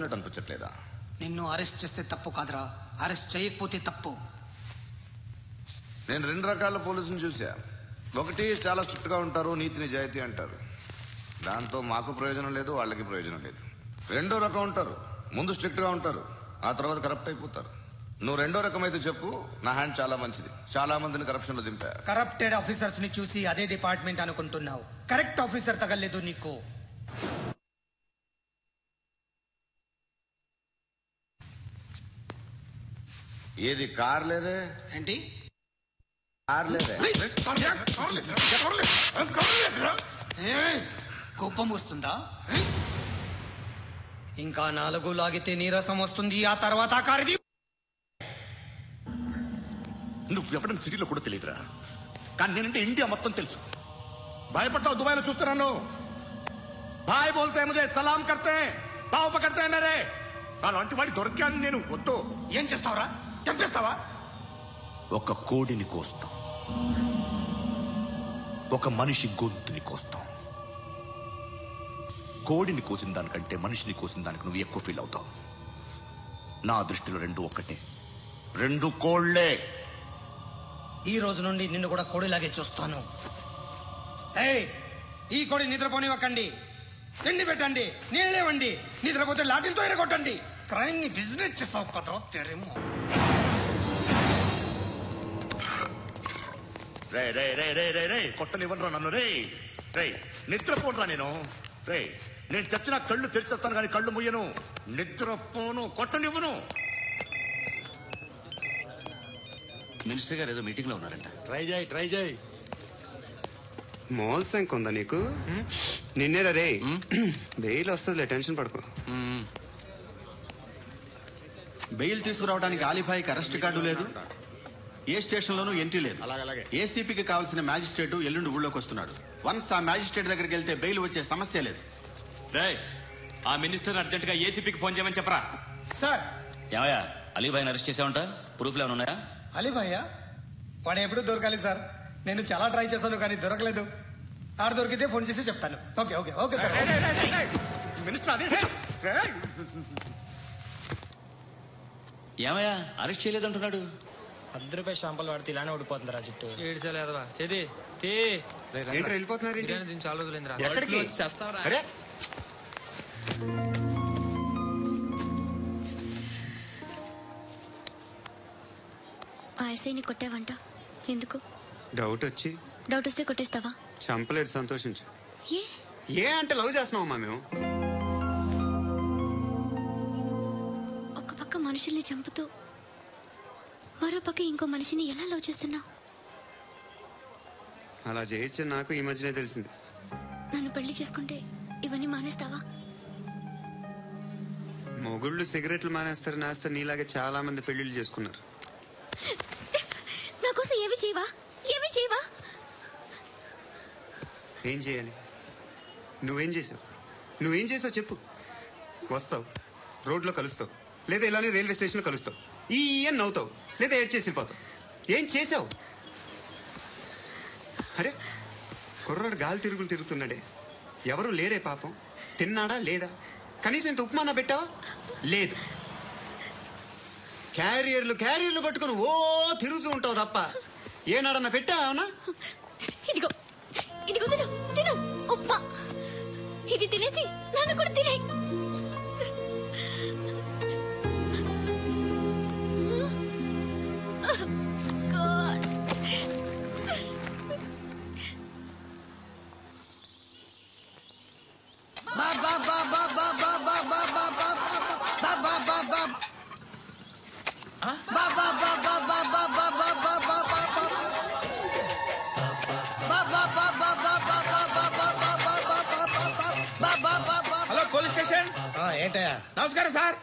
అనిపించట్లేదా? నిన్ను అరెస్ట్ చేస్తే తప్పు కాదురా, అరెస్ట్ చేయకపోతే తప్పు. నేను రెండు రకాల పోలీసుని చూసా. ఒకటి చాలా స్ట్రిక్ట్ గా ఉంటారు, నీతి నిజాయితీ అంటారు, దాంతో మాకు ప్రయోజనం లేదు, వాళ్ళకి ప్రయోజనం లేదు. రెండో రకం ఉంటారు, ముందు స్ట్రిక్ట్ గా ఉంటారు, ఆ తర్వాత కరప్ట్ అయిపోతారు. నువ్వు రెండో రకం అయితే చెప్పు, నా హ్యాండ్ చాలా మంచిది, చాలా మందిని కరప్షన్ లో దింపా. కరప్టెడ్ ఆఫీసర్స్ ని చూసి అదే డిపార్ట్మెంట్ అనుకుంటున్నావు, కరెక్ట్ ఆఫీసర్ తగలేదు నీకు. ఏది కార్ లేదే? ఏంటి కార్ లేదే? కోపం వస్తుందా? ఇంకా 4 లాగితే నీరసం వస్తుంది, ఆ తర్వాత కారిది. నువ్వు ఎవడం సిటీలో కూడా తెలియదురా, కానీ నేనంటే ఇండియా మొత్తం తెలుసు. భయపడతావు? దుబాయ్లో చూస్తున్నాను. భాయ్ బోల్తే ముజే సలాం కర్తే, పావు పకడ్తే మేరే. అలాంటి వాడి దొరికాను నేను. వద్దు. ఏం చేస్తావురా? చంపేస్తావా? ఒక కోడిని కోస్తాం, ఒక మనిషి గొంతుని కోస్తాం. కోడిని కోసిన దానికంటే మనిషిని కోసిన దానికి నువ్వు ఎక్కువ ఫీల్ అవుతావు. నా దృష్టిలో రెండు ఒక్కటే, రెండు కోళ్లే. ఈ రోజు నుండి నిన్ను కూడా కోడిలాగే చూస్తాను. ఈ కోడి నిద్రపోనివ్వకండి, తిండి పెట్టండి, నీళ్ళేవండి, నిద్రపోతే లాఠీలతో ఎరగొట్టండి. క్రైమ్ ని బిజినెస్ చేస్తావు కదరా తెరేమో. రే రే రే రే రే రే కొట్టనివ్వనరా నన్ను. రే రే నిద్రపోనరా నేను. రే నేను చచ్చిన కళ్ళు తెరిచేస్తాను కానీ కళ్ళు ముయ్యను. నిద్రపోను, కొట్టనివ్వను. మినిస్టర్ గారు ఏదో మీటింగ్ లో ఉన్నారంట. ట్రై చేయి. మాల్ సంక్ ఉందా నీకు? నిన్నేరా రే. బెయిల్ వస్తుందిలే, టెన్షన్ పడుకో. బెయిల్ తీసుకురావడానికి ఆలిభాయికి అరెస్ట్ కార్డు లేదు, ఏ స్టేషన్ లోనూ ఎంట్రీ లేదు. ఏసీపీకి కావాల్సిన మ్యాజిస్ట్రేట్ ఎల్లుండి ఊళ్ళోకి వస్తున్నాడు. వన్స్ ఆ మ్యాజిస్ట్రేట్ దగ్గరికి వెళ్తే బెయిల్ వచ్చే సమస్య లేదు. ఆ మినిస్టర్ అర్జెంట్ గా ఏసీపీకి ఫోన్ చేయమని చెప్పరా. సార్. ఏమయ్యా, అలీభాయిని అరెస్ట్ చేసావంట? ప్రూఫ్లు ఏమైనా ఉన్నాయా? అలీభాయ్యా? వాడు ఎప్పుడు దొరకాలి సార్, నేను చాలా ట్రై చేశాను కానీ దొరకలేదు. ఆడు దొరికితే ఫోన్ చేసి చెప్తాను. Okay okay okay sir. Minister ఏమయ్యా, అరెస్ట్ చేయలేదంటున్నాడు? 10 రూపాయల షాంపూలు వాడితే ఇలానే ఓడిపోతుందిరా జుట్టు. ఏడ్చలేదవా చేది ఏంట్రా వెళ్ళిపోతున్నారు? చాలా రోజులైందిరా. ఎక్కడికి? అరే ఆ ఎస్ఐని కొట్టావంట, ఎందుకు? డౌట్ వచ్చి. డౌట్ వస్తే కొట్టేస్తావా? చంపలేదు, సంతోషించు. ఏ అంటే లవ్ చేస్తున్నావమ్మా మేము. ఒక పక్క మనుషుల్ని చంపుతూ మరో పక్క ఇంకో మనిషిని ఎలా లవ్ చేస్తున్నావు? అలా చేయొచ్చు, నాకు ఈ మధ్యనే తెలిసింది. నన్ను పెళ్లి చేసుకుంటే ఇవన్నీ మానేస్తావా? మొగుళ్ళు సిగరెట్లు మానేస్తారు, నేస్తారు. నీలాగే చాలా మంది పెళ్లిళ్ళు చేసుకున్నారు. నా కోసం ఏమి చేయవా? ఏమి చేయవా? ఏం చేయాలి? నువ్వేం చేసావు చెప్పు. వస్తావు, రోడ్లో కలుస్తావు, లేదా ఇలానే రైల్వే స్టేషన్లో కలుస్తావు, ఈ నవ్వుతావు, లేదా ఏడ్ చేసి వెళ్ళిపోతావు. ఏం చేసావు? అరే కుర్రాడు గాలి తిరుగుతున్నాడే, ఎవరు లేరే పాపం. తిన్నాడా లేదా? కనీసం ఇంత ఉప్మానా పెట్టావా? లేదు. క్యారియర్లు పట్టుకుని ఓ తిరుగుతూ ఉంటావు తప్ప ఏనాడన్నా పెట్టావా? ఇదిగో ఇదిగో తిను తిను ఉప్మా. ఇది తినేసి నన్ను కూడా తినే. Hello police station. ఏంటయ్యా? నమస్కారం సార్.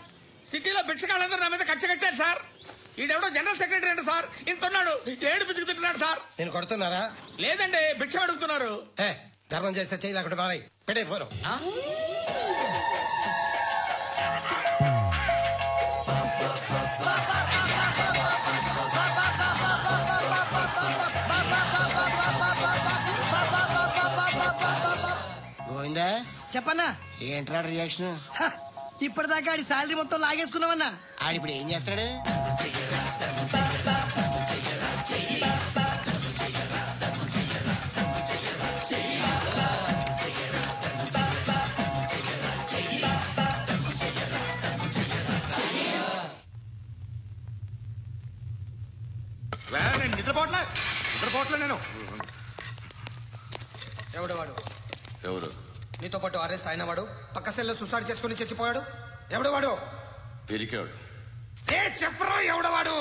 సిటీలో భిక్షకాళ్ళందరూ నా మీద కక్ష కట్టారు సార్. ఈడెవడో జనరల్ సెక్రటరీ అండి సార్, ఇంతున్నాడు, ఏడు పిచ్చుకు తింటున్నాడు సార్. నేను కొడుతున్నారా? లేదండి, భిక్ష అడుగుతున్నారు. ధర్మం చేస్తే చేయి, లేకుండా మారాయి. పెట్టే ఫోన్. గోవిందా చెప్పన్నా. ఏంట్రా రియాక్షన్? ఇప్పటిదాకా ఆడి శాలరీ మొత్తం లాగేసుకున్నావన్నా. ఆడిప్పుడు ఏం చేస్తాడు? నేను నిద్రపోవట్లే నేను. ఎవడవాడు? ఎవరు? నీతో పాటు అరెస్ట్ అయిన వాడు, పక్క సెల్లో సూసైడ్ చేసుకుని చచ్చిపోయాడు. ఎవడవాడు? పిరికాడు. చెప్పరా ఎవడవాడు?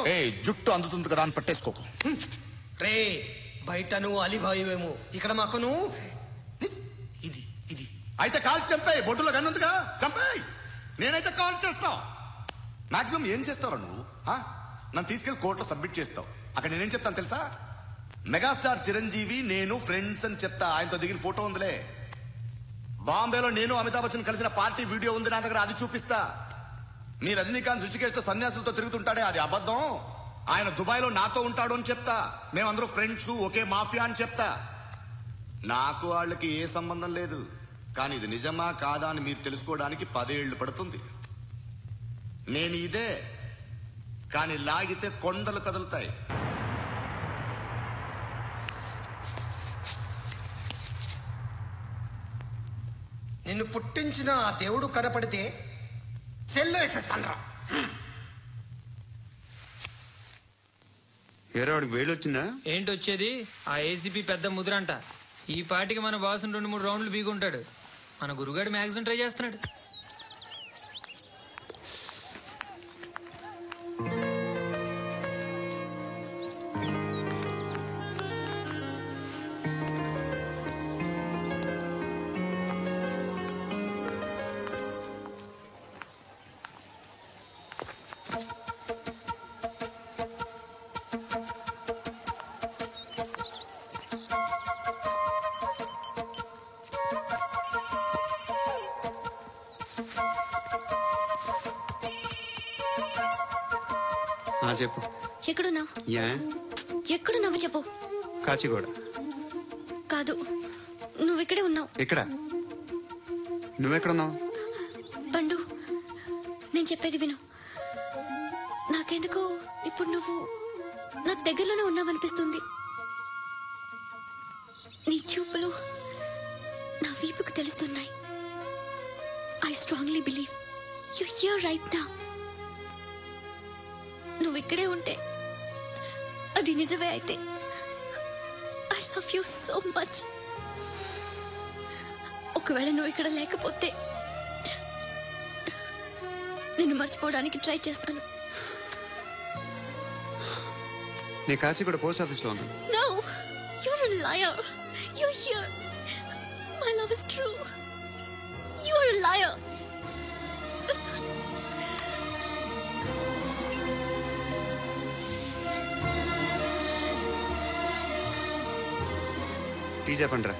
జుట్టు అందుతుంది కదా అని పట్టేసుకోకు. రే బయట నువ్వు అలీబాయివేమో, ఇక్కడ మాకు నువ్వు ఇది ఇది. అయితే కాల్ చంపేయి. బొడ్డులో గన్నుందిగా చంపేయి. నేనైతే కాల్ చేస్తా. మాక్సిమం ఏం చేస్తావు నువ్వు? నన్ను తీసుకెళ్లి కోర్టులో సబ్మిట్ చేస్తావు. అక్కడ నేనేం చెప్తాను తెలుసా? మెగాస్టార్ చిరంజీవి నేను ఫ్రెండ్స్ అని చెప్తా. ఆయనతో దిగిన ఫోటో ఉందిలే. బాంబేలో నేను అమితాబ్ బచ్చన్ కలిసిన పార్టీ వీడియో ఉంది నా దగ్గర, అది చూపిస్తా. మీ రజనీకాంత్ ఋషికేష్ తో సన్యాసులతో తిరుగుతుంటాడే, అది అబద్ధం. ఆయన దుబాయ్ లో నాతో ఉంటాడు అని చెప్తా. మేమందరూ ఫ్రెండ్స్, ఒకే మాఫియా అని చెప్తా. నాకు వాళ్ళకి ఏ సంబంధం లేదు. కానీ ఇది నిజమా కాదా అని మీరు తెలుసుకోవడానికి 10 ఏళ్లు పడుతుంది. నేను ఇదే, కానీ లాగితే కొండలు కదులుతాయి. నిన్ను పుట్టించిన ఆ దేవుడు కనపడితే సెల్లో వేసేస్తాను. ఏరా వాడికి వేలు వచ్చిందా? ఏంటి వచ్చేది? ఆ ఏసీపీ పెద్ద ముద్రంట. ఈ పాటికి మన బాసును 2-3 రౌండ్లు బీగుంటాడు. మన గురుగాడు మ్యాగజైన్ ట్రై చేస్తున్నాడు. చెప్పు. ఎక్కడున్నావు? ఎక్కడున్నావు చెప్పు. కాచిగూడ. కాదు, నువ్వు ఇక్కడే ఉన్నావు. ఎక్కడ? నువ్వెక్కడున్నావు? పండు, నేను చెప్పేది విను. నాకెందుకో ఇప్పుడు నువ్వు నాకు దగ్గరలోనే ఉన్నావనిపిస్తుంది. నీ చూపులు నా వీపుకు తెలుస్తున్నాయి. I strongly believe you here right now. నువ్వు ఇక్కడే ఉంటే అది నిజమే అయితే I love you so much. ఒకవేళ నువ్వు ఇక్కడ లేకపోతే నిన్ను మర్చిపోవడానికి ట్రై చేస్తాను. నీ కాచిగూడ పోస్ట్ ఆఫీస్ లో ఉన్నాను. No, you're a liar. You're here. My love is true. You're a liar. Tea చెప్పండిరా.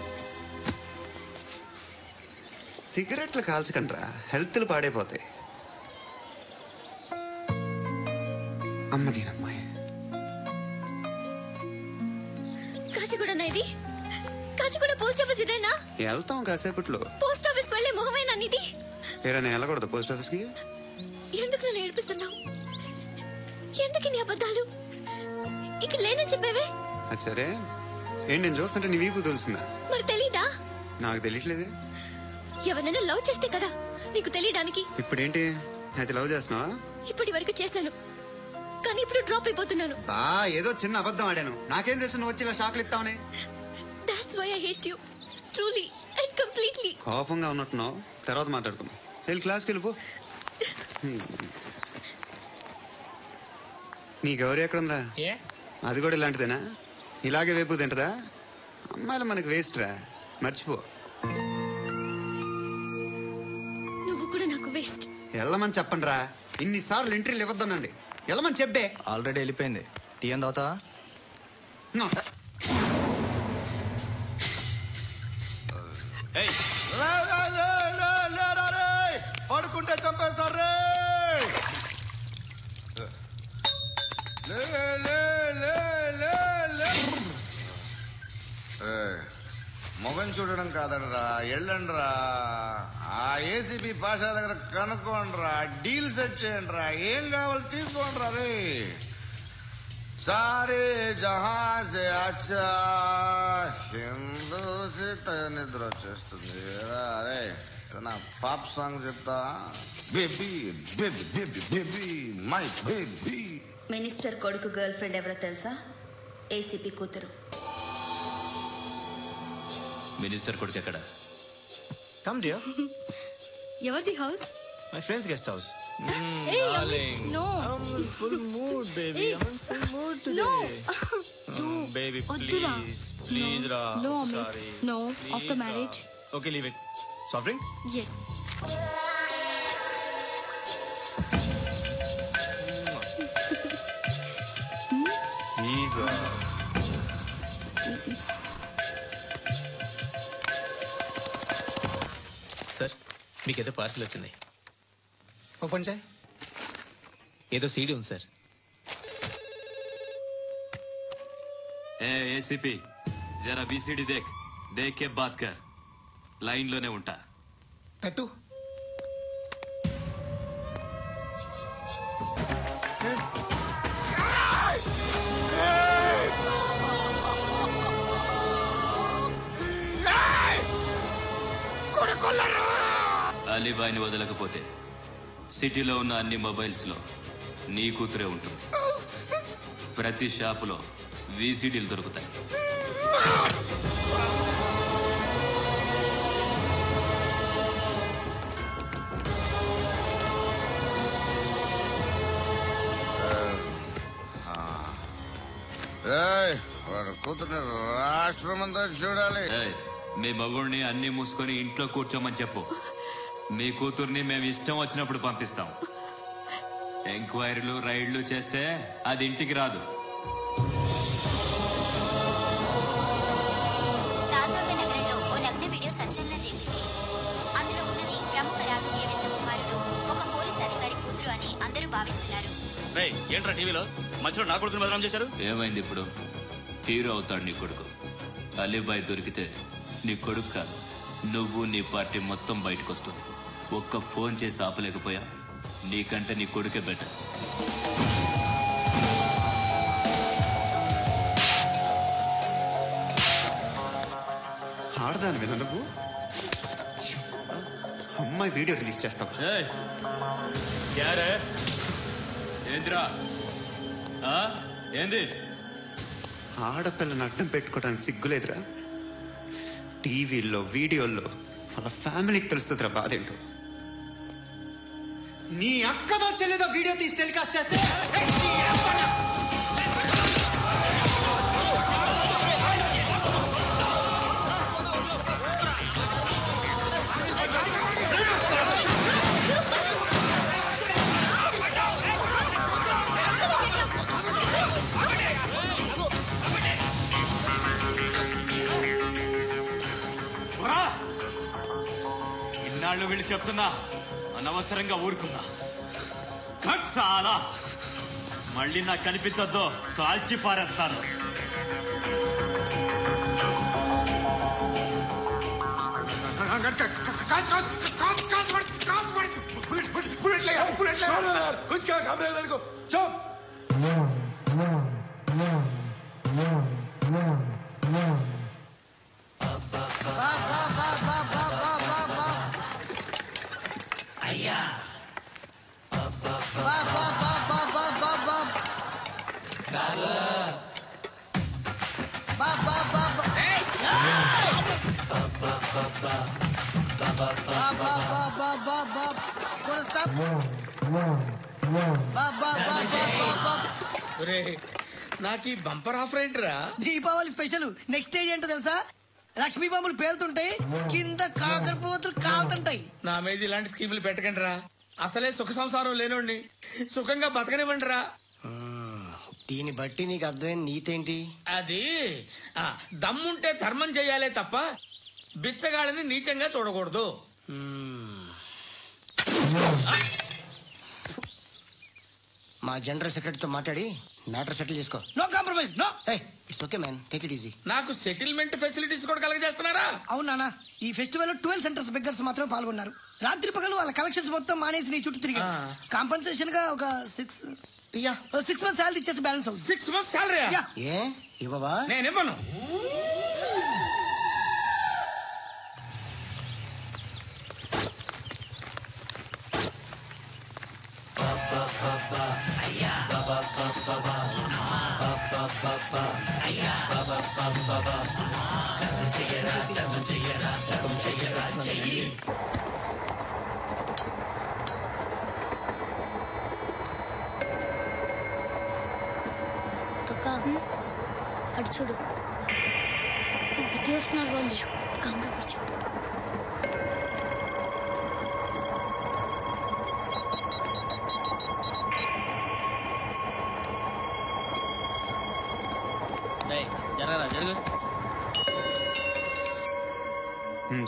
సిగరెట్లు కాల్చకండ్రా, హెల్త్లు పాడైపోతాయి. అమ్మదీనమ్మాయి. కాచిగూడ ఇది? కాచిగూడ పోస్ట్ ఆఫీస్ ఇదేనా? వెళ్తాం కాసేపట్లో. పోస్ట్ ఆఫీస్ కు వెళ్ళే మొహమేనా నీది? ఏరా నేను వెళ్ళకూడదు పోస్ట్ ఆఫీస్ కి? ఎందుకు నన్ను ఏడిపిస్తున్నావు? ఎందుకు నీ అబద్ధాలు? ఇక లేనని చెప్పేవే. అది సరే, ఏంటి నేను చూస్తుంటే నీ వీపు తెలుస్తుందా? మరి తెలీదా? నాకు తెలియట్లేదే. ఎవరైనా లవ్ చేస్తే కదా నీకు తెలియడానికి. ఇప్పుడేంటి అయితే లవ్ చేస్తున్నావా? ఇప్పటి వరకు చేశాను, కానీ ఇప్పుడు డ్రాప్ అయిపోతున్నాను. ఏదో చిన్న అబద్ధం ఆడాను. నాకేం తెలుసు నువ్వు వచ్చి ఇలా షాక్లు ఇస్తావని. That's why I hate you. Truly and completely. కోపంగా ఉన్నట్టున్నావు, తర్వాత మాట్లాడుకుందాం. వెళ్ళి క్లాస్కి వెళ్ళిపో. నీ గౌరీ ఎక్కడుందిరా? అది కూడా ఇలాంటిదేనా? ఇలాగే వేపు తింటదా? అమ్మాయిలు మనకి వేస్ట్ రా, మర్చిపో. నువ్వు కూడా నాకు వేస్ట్. వెళ్ళమని చెప్పండి రా. ఇన్నిసార్లు ఎంట్రీలు ఇవ్వద్దనండి. వెళ్ళమని చెప్పే. ఆల్రెడీ వెళ్ళిపోయింది. టీ ఏం తాగుతావా? పడుకుంటే చంపేస్తారు రే. మొగం చూడడం కాదనరా, ఎళ్ళండ్రా. ఆ ఏసీపీ పాషా దగ్గర కనుక్కోండిరా, డీల్ సెట్ చేయండి రా, ఏం కావాలి తీసుకోండి రా. రే సారే జహాజే అచ్చా హిందూ నిద్ర వచ్చేస్తుంది. అరే నా పాప్ సాంగ్ చెప్తా. Baby baby baby baby my baby. Minister కొడుకు గర్ల్ ఫ్రెండ్ ఎవరో తెలుసా? ఏసీపీ కూతురు. మినిస్టర్ కొడుకు ఎక్కడ? Come dear. ఎవరిది house? My friend's guest house. Hey, Darling. no. I'm in full mood, baby. I'm in full mood today. No. Baby, వద్దురా. please. Please, Ra. No, Amit. Sorry. No. Please, After Ra. marriage. Okay, leave it. Soft drink? Yes. Please, Ra. Sir మీకేదో parcel వచ్చింది. Open చేయి. ఏదో CD ఉంది sir. ACP జరా బీసీడీ దేక్, దేకే బాత్ కర్. లైన్ లోనే ఉంటా. పెట్టు. అలీబాయిని వదలకపోతే సిటీలో ఉన్న అన్ని మొబైల్స్ లో నీ కూతురే ఉంటుంది. ప్రతి షాపులో వీసీడీలు దొరుకుతాయి. వాడు కూతురు రాష్ట్రం అంతా చూడాలి. మీ మగుడిని అన్ని మూసుకొని ఇంట్లో కూర్చోమని చెప్పు. మీ కూతుర్ని మేము ఇష్టం వచ్చినప్పుడు పంపిస్తాం. ఎంక్వైరీలు రైడ్లు చేస్తే అది ఇంటికి రాదు. తాజాగా నగరంలో ఓ నగ్న వీడియో సంచలనం రేపింది. అందులో ఉన్నది ప్రముఖ రాజకీయవేత్త కుమారుడు, ఒక పోలీస్ అధికారి కూతురు అని అందరూ భావిస్తున్నారు. ఏంట్రా టీవీలో మధ్యలో నా కొడుకుని బదనాం చేశారు? ఏమైంది ఇప్పుడు? హీరో అవుతాడు నీ కొడుకు. అలీబాయ్ దొరికితే నీ కొడుకు కాదు, నువ్వు నీ పార్టీ మొత్తం బయటకు వస్తుంది. ఒక్క ఫోన్ చేసి ఆపలేకపోయా? నీకంటే నీ కొడుకే బెటర్. ఆడదాని విన నువ్వు అమ్మాయి వీడియో రిలీజ్ చేస్తావా? ఏంద్రా ఏంది? ఆడపిల్లని అడ్డం పెట్టుకోవడానికి సిగ్గులేదురా? టీవీల్లో వీడియోల్లో వాళ్ళ ఫ్యామిలీకి తెలుస్తుందిరా బాధేంటో. నీ అక్కదో చెల్లిదో వీడియో తీసి టెలికాస్ట్ చేస్తే ఇన్నాళ్ళు వీళ్ళు చెప్తున్నా అనవసరంగా ఊరుకున్నా. చాలా మళ్ళీ నాకు కనిపించొద్దు, కాల్చి పారేస్తాను. అయ్యా నాకు ఈ బంపర్ ఆఫర్ ఏంటిరా? దీపావళి స్పెషల్. నెక్స్ట్ స్టేజ్ ఏంటో తెలుసా? లక్ష్మీ బాంబులు పేలుతుంటాయి, కింద కాకరపోతులు కాలుతుంటాయి. నా మీద ఇలాంటి స్కీములు పెట్టకండి రా. అసలే సుఖ సంసారం లేనోడిని సుఖంగా బతకనివ్వండి రా. దీన్ని బట్టి నీకు అర్థమైన నీతేంటి? అది దమ్ముంటే ధర్మం చెయ్యాలే తప్ప బిచ్చగాళ్ళని నీచంగా చూడకూడదు. మా జనరల్ సెక్రటరీతో మాట్లాడి మ్యాటర్ సెటిల్ చేసుకో. No compromise no it's okay man take it easy. నాకు సెటిల్మెంట్ ఫెసిలిటీస్ కూడా కలగజేస్తున్నారా? అవునా? ఈ ఫెస్టివల్ 12 సెంటర్స్ బెగ్గర్స్ మాత్రమే పాల్గొన్నారు. రాత్రి పగలు వాళ్ళ కలెక్షన్స్ మొత్తం మానేసి నీ చుట్టూ తిరిగారు. కాంపన్సేషన్ గా ఒక 6 months శాలరీ ఇచ్చేసి బ్యాలెన్స్ అవుతుంది. 6 months శాలరీ? ఏ ఇవ్వవా? నేను ఇవ్వను. అటు చూడు చేస్తున్నారు వాళ్ళు. కంగా కూర్చో.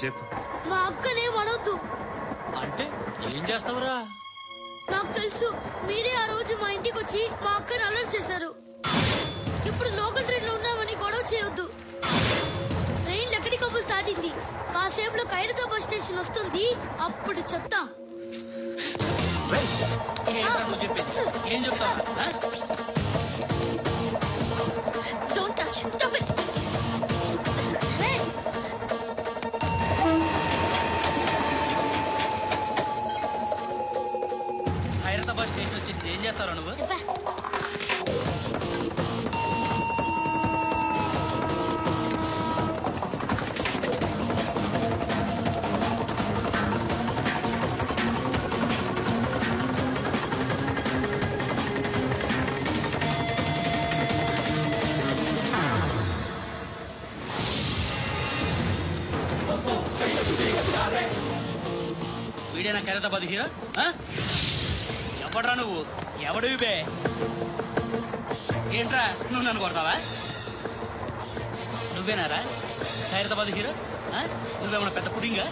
చెప్పు. మా అక్కనే వడొద్దు అంటే ఏం చేస్తావురా? నాకు తెలుసు. మీరే ఆ రోజు మా ఇంటికి వచ్చి మా అక్కని అలర్ట్ చేశారు. ఇప్పుడు లోకల్ ట్రైన్ లో ఉన్నామని గొడవ చేయొద్దు. ట్రైన్ ఎక్కడికప్పుడు దాటింది. కాసేపులో ఖైరతాబాద్ స్టేషన్ వస్తుంది. అప్పుడు చెప్తా. ఏం చెప్తావు? Don't touch. Stop it. Khairatabad station వచ్చేసి ఏం చేస్తారా నువ్వు? వీడేనా ఖైరతాబాద్ హీరో? ఎవడ్రా నువ్వు? ఎవడివి బే? ఏంట్రా నువ్వు నన్ను కొడతావా? నువ్వేనారా ఖైరతాబాద్ హీరో? నువ్వేమన్నా పెద్ద పుడింగా?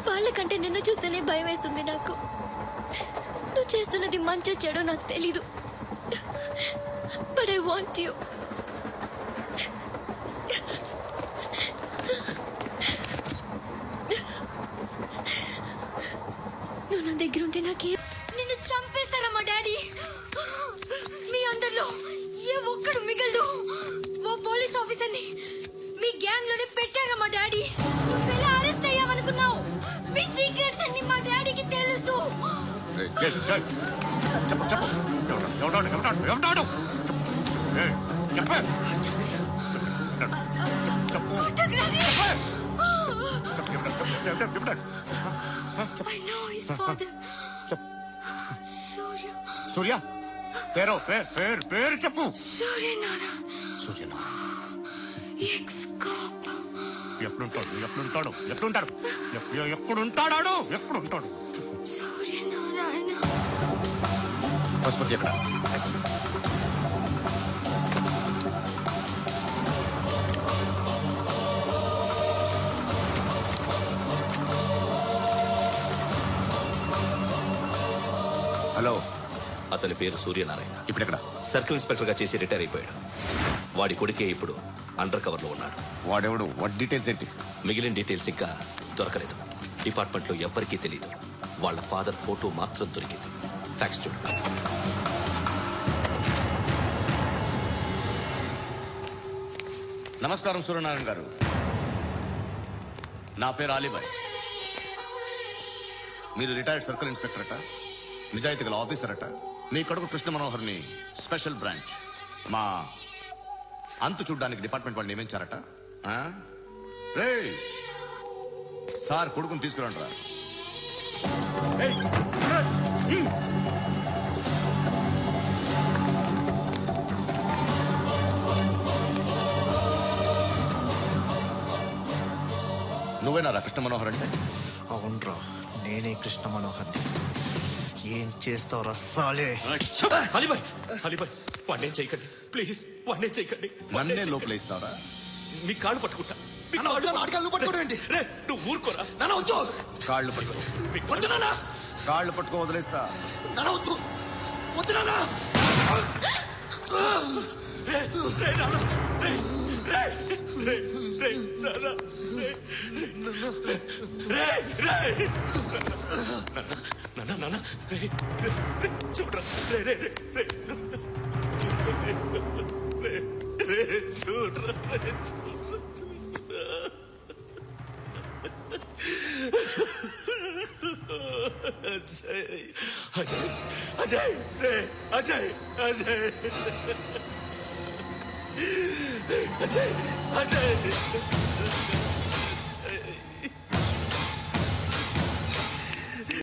వాళ్ళకంటే నిన్ను చూస్తేనే భయం వేస్తుంది నాకు. నువ్వు చేస్తున్నది మంచో చెడో నాకు తెలీదు. But I want you. నువ్వు నా దగ్గర ఉంటే నాకే నిన్ను చంపేస్తారా మా డాడీ? మీ అందరిలో ఏ ఒక్కడు మిగలడు. ఓ పోలీస్ ఆఫీసర్ని మీ గ్యాంగ్ లోనే పెట్టారా మా డాడీ? నువ్వెలా అరెస్ట్ అయ్యావనుకున్నావు? మీ సీక్రెట్స్ అన్ని మా డాడీకి తెలుసు. I know his father. Surya. సూర్య పేరు చెప్పు. సూర్యనారాయణ. సూర్యనారాయణ ఎక్స్-కాప్. ఎప్పుడుంటాడు? సూర్యనారాయణ. పశుపతి ఎక్కడ? హలో, అతని పేరు సూర్యనారాయణ. ఇప్పుడెక్కడ? సర్కిల్ ఇన్స్పెక్టర్ గా చేసి రిటైర్ అయిపోయాడు. వాడి కొడుకే ఇప్పుడు అండర్ కవర్ లో ఉన్నాడు. వాడెవడు? వాట్ డీటెయిల్స్ ఏంటి? మిగిలిన డీటెయిల్స్ ఇంకా దొరకలేదు. డిపార్ట్మెంట్ లో ఎవ్వరికీ తెలియదు. వాళ్ళ ఫాదర్ ఫోటో మాత్రం దొరికింది. ఫ్యాక్స్ చూడు. నమస్కారం సూర్యనారాయణ గారు. నా పేరు అలీబాయ్. మీరు రిటైర్డ్ సర్కిల్ ఇన్స్పెక్టర్ అట, నిజాయితీ గల ఆఫీసర్ అట. మీ కొడుకు కృష్ణ మనోహర్ని స్పెషల్ బ్రాంచ్ మా అంతు చూడ్డానికి డిపార్ట్మెంట్ వాళ్ళు నియమించారట. రే సార్, కొడుకుని తీసుకురండి రా. నువ్వేనారా కృష్ణ మనోహర్ అంటే? అవునరా, నేనే కృష్ణ మనోహర్ని. ఏం చేస్తావు రస్సాలే? అలీబాయ్, అలీబాయ్, వాడిని చేయకండి ప్లీజ్, వాడిని చేయకండి. నన్నే లోపల ఇస్తావరా? మీ కాళ్ళు పట్టుకుంటా. నువ్వు ఊరుకోరా. కాళ్ళు పట్టుకో. కాళ్ళు పట్టుకో వదిలేస్తా. చూడరా, అజయ్, అజయ్, అజయ్, అజయ్, అజయ్, అజయ్.